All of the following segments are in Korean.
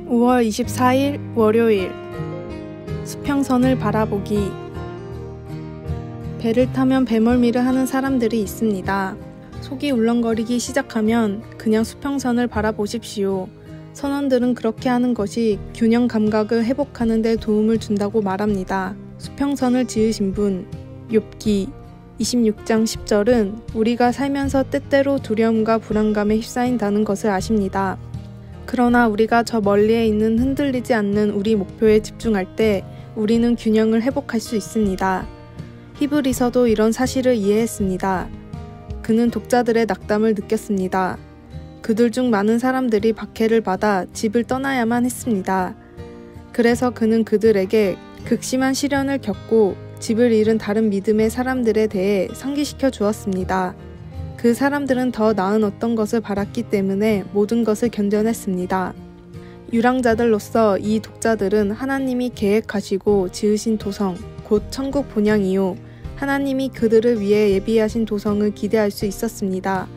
5월 24일 월요일 수평선을 바라보기. 배를 타면 배멀미를 하는 사람들이 있습니다. 속이 울렁거리기 시작하면 그냥 수평선을 바라보십시오. 선원들은 그렇게 하는 것이 균형 감각을 회복하는 데 도움을 준다고 말합니다. 수평선을 지으신 분, 욥기 26장 10절은 우리가 살면서 때때로 두려움과 불안감에 휩싸인다는 것을 아십니다. 그러나 우리가 저 멀리에 있는 흔들리지 않는 우리 목표에 집중할 때 우리는 균형을 회복할 수 있습니다. 히브리서도 이런 사실을 이해했습니다. 그는 독자들의 낙담을 느꼈습니다. 그들 중 많은 사람들이 박해를 받아 집을 떠나야만 했습니다. 그래서 그는 그들에게 극심한 시련을 겪고 집을 잃은 다른 믿음의 사람들에 대해 상기시켜 주었습니다. 그 사람들은 더 나은 어떤 것을 바랐기 때문에 모든 것을 견뎌냈습니다. 유랑자들로서 이 독자들은 하나님이 계획하시고 지으신 도성, 곧 천국 본향이요, 하나님이 그들을 위해 예비하신 도성을 기대할 수 있었습니다.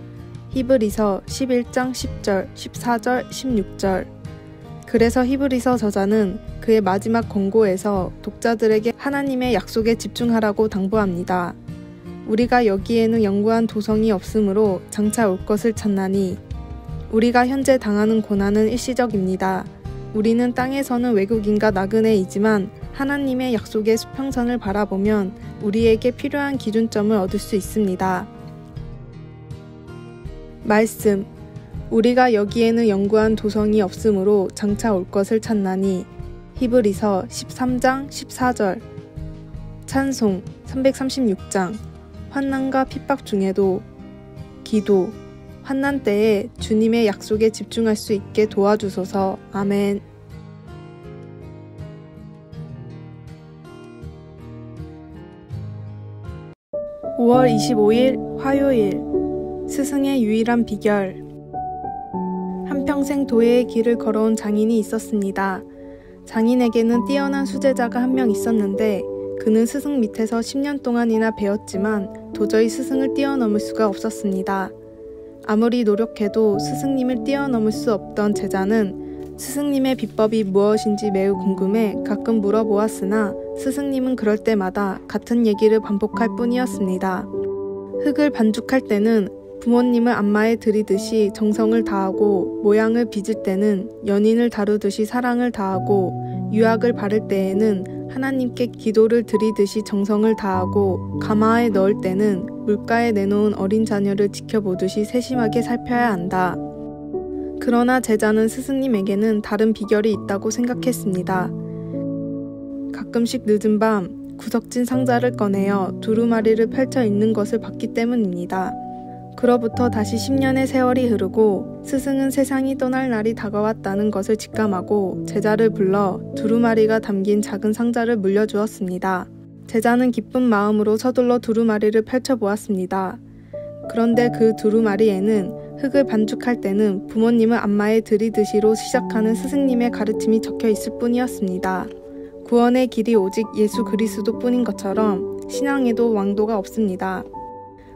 히브리서 11장 10절, 14절, 16절. 그래서 히브리서 저자는 그의 마지막 권고에서 독자들에게 하나님의 약속에 집중하라고 당부합니다. 우리가 여기에는 영구한 도성이 없으므로 장차 올 것을 찾나니. 우리가 현재 당하는 고난은 일시적입니다. 우리는 땅에서는 외국인과 나그네이지만 하나님의 약속의 수평선을 바라보면 우리에게 필요한 기준점을 얻을 수 있습니다. 말씀. 우리가 여기에는 영구한 도성이 없으므로 장차 올 것을 찾나니. 히브리서 13장 14절. 찬송 336장. 환난과 핍박 중에도 기도. 환난 때에 주님의 약속에 집중할 수 있게 도와주소서. 아멘. (5월 25일) 화요일. 스승의 유일한 비결. 한평생 도예의 길을 걸어온 장인이 있었습니다. 장인에게는 뛰어난 수제자가 한 명 있었는데 그는 스승 밑에서 10년 동안이나 배웠지만 도저히 스승을 뛰어넘을 수가 없었습니다. 아무리 노력해도 스승님을 뛰어넘을 수 없던 제자는 스승님의 비법이 무엇인지 매우 궁금해 가끔 물어보았으나 스승님은 그럴 때마다 같은 얘기를 반복할 뿐이었습니다. 흙을 반죽할 때는 부모님을 안마에 들이듯이 정성을 다하고 모양을 빚을 때는 연인을 다루듯이 사랑을 다하고 유약을 바를 때에는 하나님께 기도를 드리듯이 정성을 다하고 가마에 넣을 때는 물가에 내놓은 어린 자녀를 지켜보듯이 세심하게 살펴야 한다. 그러나 제자는 스승님에게는 다른 비결이 있다고 생각했습니다. 가끔씩 늦은 밤 구석진 상자를 꺼내어 두루마리를 펼쳐 읽는 것을 봤기 때문입니다. 그로부터 다시 10년의 세월이 흐르고 스승은 세상이 떠날 날이 다가왔다는 것을 직감하고 제자를 불러 두루마리가 담긴 작은 상자를 물려주었습니다. 제자는 기쁜 마음으로 서둘러 두루마리를 펼쳐보았습니다. 그런데 그 두루마리에는 흙을 반죽할 때는 부모님을 안마에 들이듯이로 시작하는 스승님의 가르침이 적혀 있을 뿐이었습니다. 구원의 길이 오직 예수 그리스도 뿐인 것처럼 신앙에도 왕도가 없습니다.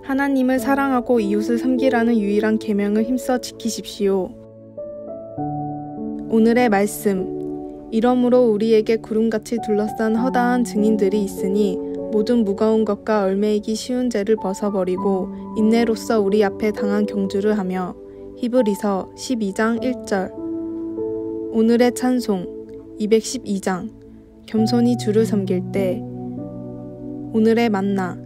하나님을 사랑하고 이웃을 섬기라는 유일한 계명을 힘써 지키십시오. 오늘의 말씀. 이러므로 우리에게 구름같이 둘러싼 허다한 증인들이 있으니 모든 무거운 것과 얽매이기 쉬운 죄를 벗어버리고 인내로써 우리 앞에 당한 경주를 하며. 히브리서 12장 1절. 오늘의 찬송 212장. 겸손히 주를 섬길 때. 오늘의 만나.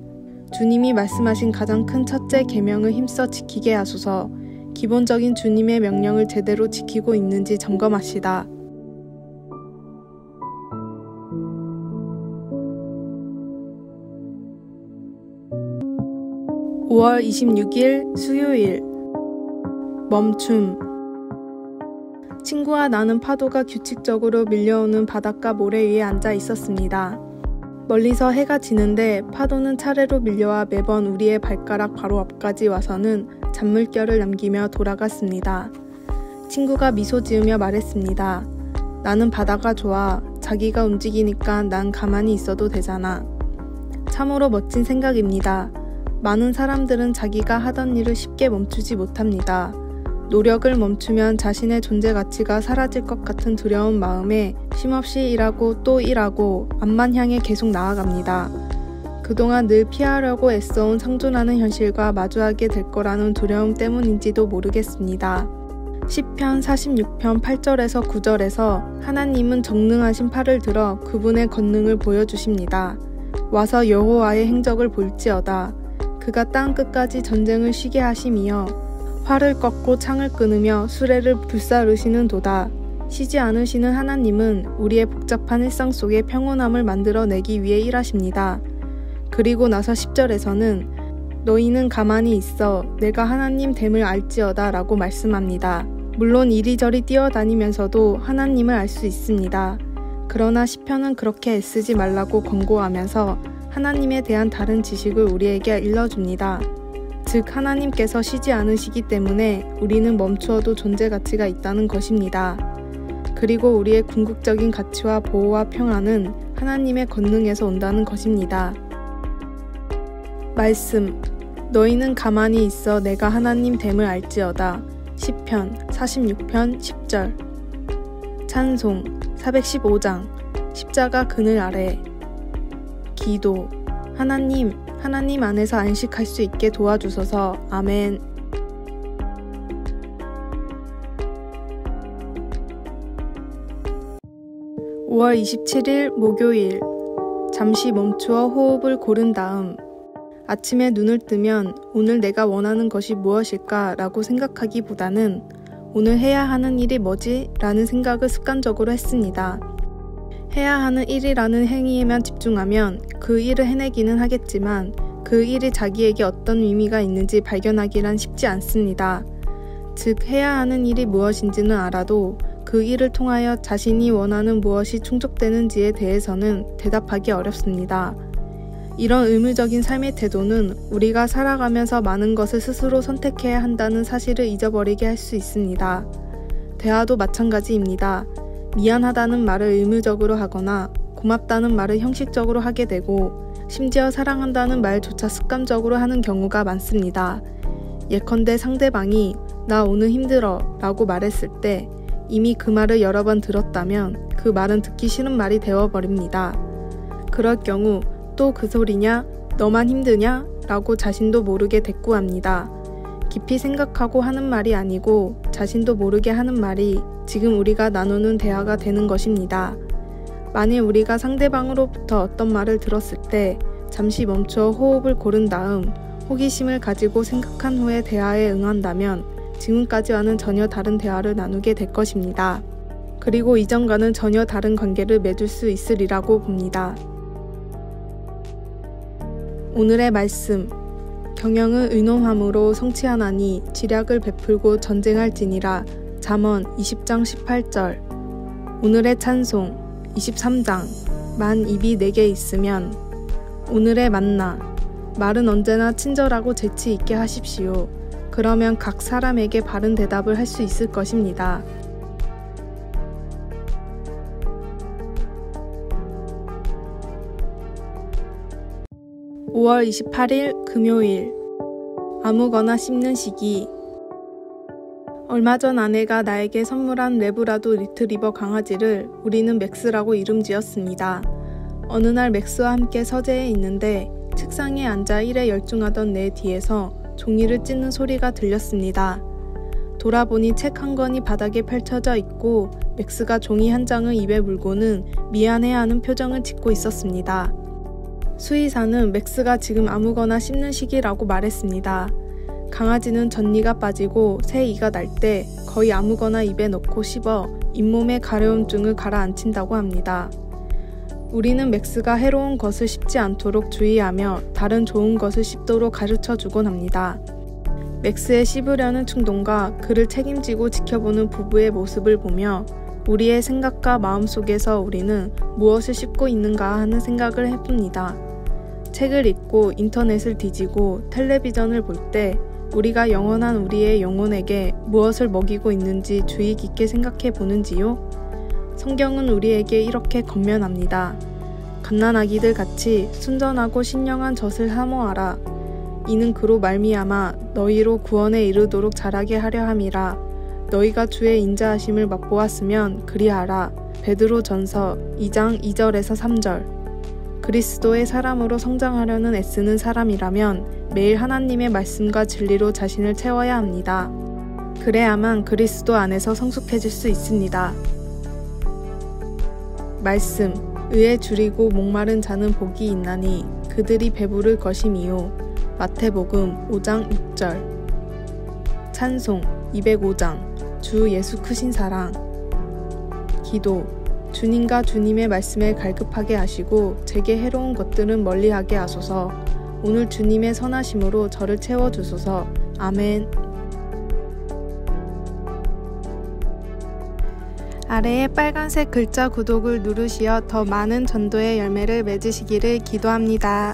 주님이 말씀하신 가장 큰 첫째 계명을 힘써 지키게 하소서. 기본적인 주님의 명령을 제대로 지키고 있는지 점검하시다. (5월 26일) 수요일. 멈춤. 친구와 나는 파도가 규칙적으로 밀려오는 바닷가 모래 위에 앉아 있었습니다. 멀리서 해가 지는데 파도는 차례로 밀려와 매번 우리의 발가락 바로 앞까지 와서는 잔물결을 남기며 돌아갔습니다. 친구가 미소 지으며 말했습니다. 나는 바다가 좋아. 자기가 움직이니까 난 가만히 있어도 되잖아. 참으로 멋진 생각입니다. 많은 사람들은 자기가 하던 일을 쉽게 멈추지 못합니다. 노력을 멈추면 자신의 존재 가치가 사라질 것 같은 두려운 마음에 쉼없이 일하고 또 일하고 앞만 향해 계속 나아갑니다. 그동안 늘 피하려고 애써온 상존하는 현실과 마주하게 될 거라는 두려움 때문인지도 모르겠습니다. 시편 46편 8절에서 9절에서 하나님은 정능하신 팔을 들어 그분의 권능을 보여주십니다. 와서 여호와의 행적을 볼지어다. 그가 땅 끝까지 전쟁을 쉬게 하심이여 활을 꺾고 창을 끊으며 수레를 불사르시는 도다. 쉬지 않으시는 하나님은 우리의 복잡한 일상 속에 평온함을 만들어내기 위해 일하십니다. 그리고 나서 10절에서는 너희는 가만히 있어 내가 하나님 됨을 알지어다 라고 말씀합니다. 물론 이리저리 뛰어다니면서도 하나님을 알 수 있습니다. 그러나 시편은 그렇게 애쓰지 말라고 권고하면서 하나님에 대한 다른 지식을 우리에게 일러줍니다. 즉 하나님께서 쉬지 않으시기 때문에 우리는 멈추어도 존재 가치가 있다는 것입니다. 그리고 우리의 궁극적인 가치와 보호와 평안은 하나님의 권능에서 온다는 것입니다. 말씀 너희는 가만히 있어 내가 하나님 됨을 알지어다. 시편 46편 10절 찬송 415장 십자가 그늘 아래 기도 하나님 안에서 안식할 수 있게 도와주소서. 아멘. (5월 27일) 목요일 잠시 멈추어 호흡을 고른 다음 아침에 눈을 뜨면 오늘 내가 원하는 것이 무엇일까 라고 생각하기보다는 오늘 해야 하는 일이 뭐지? 라는 생각을 습관적으로 했습니다. 해야 하는 일이라는 행위에만 집중하면 그 일을 해내기는 하겠지만 그 일이 자기에게 어떤 의미가 있는지 발견하기란 쉽지 않습니다. 즉 해야 하는 일이 무엇인지는 알아도 그 일을 통하여 자신이 원하는 무엇이 충족되는지에 대해서는 대답하기 어렵습니다. 이런 의무적인 삶의 태도는 우리가 살아가면서 많은 것을 스스로 선택해야 한다는 사실을 잊어버리게 할 수 있습니다. 대화도 마찬가지입니다. 미안하다는 말을 의무적으로 하거나 고맙다는 말을 형식적으로 하게 되고 심지어 사랑한다는 말조차 습관적으로 하는 경우가 많습니다. 예컨대 상대방이 나 오늘 힘들어 라고 말했을 때 이미 그 말을 여러 번 들었다면 그 말은 듣기 싫은 말이 되어버립니다. 그럴 경우 또 그 소리냐? 너만 힘드냐? 라고 자신도 모르게 대꾸합니다. 깊이 생각하고 하는 말이 아니고 자신도 모르게 하는 말이 지금 우리가 나누는 대화가 되는 것입니다. 만일 우리가 상대방으로부터 어떤 말을 들었을 때 잠시 멈추어 호흡을 고른 다음 호기심을 가지고 생각한 후에 대화에 응한다면 지금까지와는 전혀 다른 대화를 나누게 될 것입니다. 그리고 이전과는 전혀 다른 관계를 맺을 수 있으리라고 봅니다. 오늘의 말씀 경영은 의논함으로 성취하나니 지략을 베풀고 전쟁할지니라. 잠언 20장 18절 오늘의 찬송 23장 만 입이 내게 있으면 오늘의 만나 말은 언제나 친절하고 재치 있게 하십시오. 그러면 각 사람에게 바른 대답을 할 수 있을 것입니다. (5월 28일) 금요일 아무거나 씹는 시기 얼마 전 아내가 나에게 선물한 레브라도 리트리버 강아지를 우리는 맥스라고 이름 지었습니다. 어느 날 맥스와 함께 서재에 있는데 책상에 앉아 일에 열중하던 내 뒤에서 종이를 찢는 소리가 들렸습니다. 돌아보니 책 한 권이 바닥에 펼쳐져 있고 맥스가 종이 한 장을 입에 물고는 미안해하는 표정을 짓고 있었습니다. 수의사는 맥스가 지금 아무거나 씹는 시기라고 말했습니다. 강아지는 전니가 빠지고 새 이가 날 때 거의 아무거나 입에 넣고 씹어 잇몸의 가려움증을 가라앉힌다고 합니다. 우리는 맥스가 해로운 것을 씹지 않도록 주의하며 다른 좋은 것을 씹도록 가르쳐주곤 합니다. 맥스의 씹으려는 충동과 그를 책임지고 지켜보는 부부의 모습을 보며 우리의 생각과 마음 속에서 우리는 무엇을 씹고 있는가 하는 생각을 해봅니다. 책을 읽고 인터넷을 뒤지고 텔레비전을 볼 때 우리가 영원한 우리의 영혼에게 무엇을 먹이고 있는지 주의 깊게 생각해 보는지요? 성경은 우리에게 이렇게 권면합니다. 갓난아기들 같이 순전하고 신령한 젖을 사모하라. 이는 그로 말미암아 너희로 구원에 이르도록 자라게 하려 함이라. 너희가 주의 인자하심을 맛보았으면 그리하라. 베드로전서 2장 2절에서 3절. 그리스도의 사람으로 성장하려는 애쓰는 사람이라면 매일 하나님의 말씀과 진리로 자신을 채워야 합니다. 그래야만 그리스도 안에서 성숙해질 수 있습니다. 말씀, 의에 줄이고 목마른 자는 복이 있나니 그들이 배부를 것임이요. 마태복음 5장 6절. 찬송 205장. 주 예수 크신 사랑. 기도, 주님과 주님의 말씀에 갈급하게 하시고 제게 해로운 것들은 멀리하게 하소서. 오늘 주님의 선하심으로 저를 채워주소서. 아멘. 아래의 빨간색 글자 구독을 누르시어 더 많은 전도의 열매를 맺으시기를 기도합니다.